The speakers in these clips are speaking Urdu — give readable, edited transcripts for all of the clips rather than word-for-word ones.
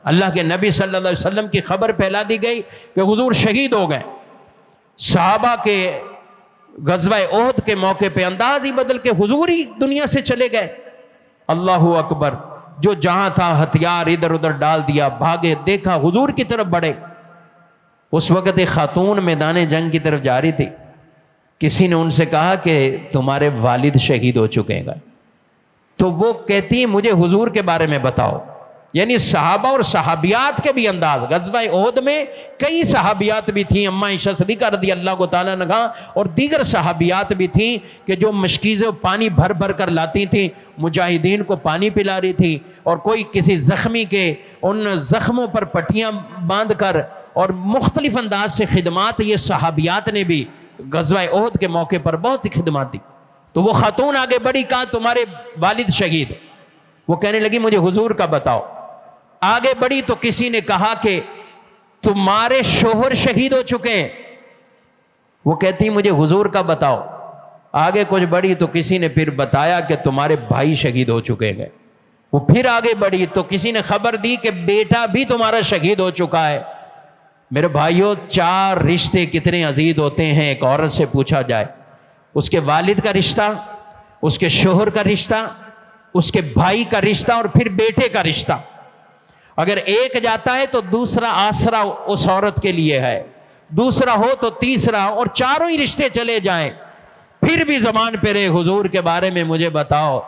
اللہ کے نبی صلی اللہ علیہ وسلم کی خبر پھیلا دی گئی کہ حضور شہید ہو گئے. صحابہ کے غزوہ احد کے موقع پہ انداز ہی بدل کے حضور ہی دنیا سے چلے گئے. اللہ اکبر. جو جہاں تھا ہتھیار ادھر ادھر ڈال دیا, بھاگے, دیکھا حضور کی طرف بڑھے. اس وقت ایک خاتون میدان جنگ کی طرف جا رہی تھی. کسی نے ان سے کہا کہ تمہارے والد شہید ہو چکے ہیں. تو وہ کہتی ہیں مجھے حضور کے بارے میں بتاؤ. یعنی صحابہ اور صحابیات کے بھی انداز. غزوہ احد میں کئی صحابیات بھی تھیں, اماں عائشہ صدیقہ رضی اللہ تعالیٰ عنہا اور دیگر صحابیات بھی تھیں کہ جو مشکیزیں پانی بھر بھر کر لاتی تھیں, مجاہدین کو پانی پلا رہی تھی, اور کوئی کسی زخمی کے ان زخموں پر پٹیاں باندھ کر اور مختلف انداز سے خدمات یہ صحابیات نے بھی غزوہ احد کے موقع پر بہت ہی خدمات دی. تو وہ خاتون آگے بڑھی, کہا تمہارے والد شہید. وہ کہنے لگی مجھے حضور کا بتاؤ. آگے بڑھی تو کسی نے کہا کہ تمہارے شوہر شہید ہو چکے ہیں. وہ کہتی مجھے حضور کا بتاؤ. آگے کچھ بڑھی تو کسی نے پھر بتایا کہ تمہارے بھائی شہید ہو چکے ہیں. وہ پھر آگے بڑھی تو کسی نے خبر دی کہ بیٹا بھی تمہارا شہید ہو چکا ہے. میرے بھائیوں, 4 رشتے کتنے عزیز ہوتے ہیں ایک عورت سے پوچھا جائے. اس کے والد کا رشتہ, اس کے شوہر کا رشتہ, اس کے بھائی کا رشتہ, اور پھر بیٹے کا رشتہ. اگر ایک جاتا ہے تو دوسرا آسرا اس عورت کے لیے ہے, دوسرا ہو تو تیسرا, اور چاروں ہی رشتے چلے جائیں پھر بھی زبان پہ رہے حضور کے بارے میں مجھے بتاؤ.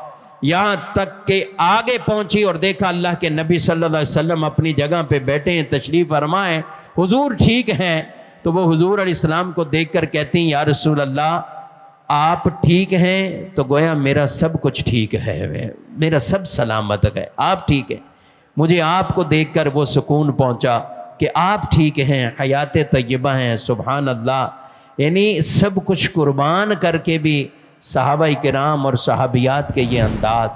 یہاں تک کہ آگے پہنچی اور دیکھا اللہ کے نبی صلی اللہ علیہ وسلم اپنی جگہ پہ بیٹھے ہیں, تشریف فرمائیں, حضور ٹھیک ہیں. تو وہ حضور علیہ السلام کو دیکھ کر کہتی ہیں یا رسول اللہ آپ ٹھیک ہیں؟ تو گویا میرا سب کچھ ٹھیک ہے, میرا سب سلامت ہے, آپ ٹھیک ہیں. مجھے آپ کو دیکھ کر وہ سکون پہنچا کہ آپ ٹھیک ہیں, حیات طیبہ ہیں. سبحان اللہ. یعنی سب کچھ قربان کر کے بھی صحابہ کرام اور صحابیات کے یہ انداز.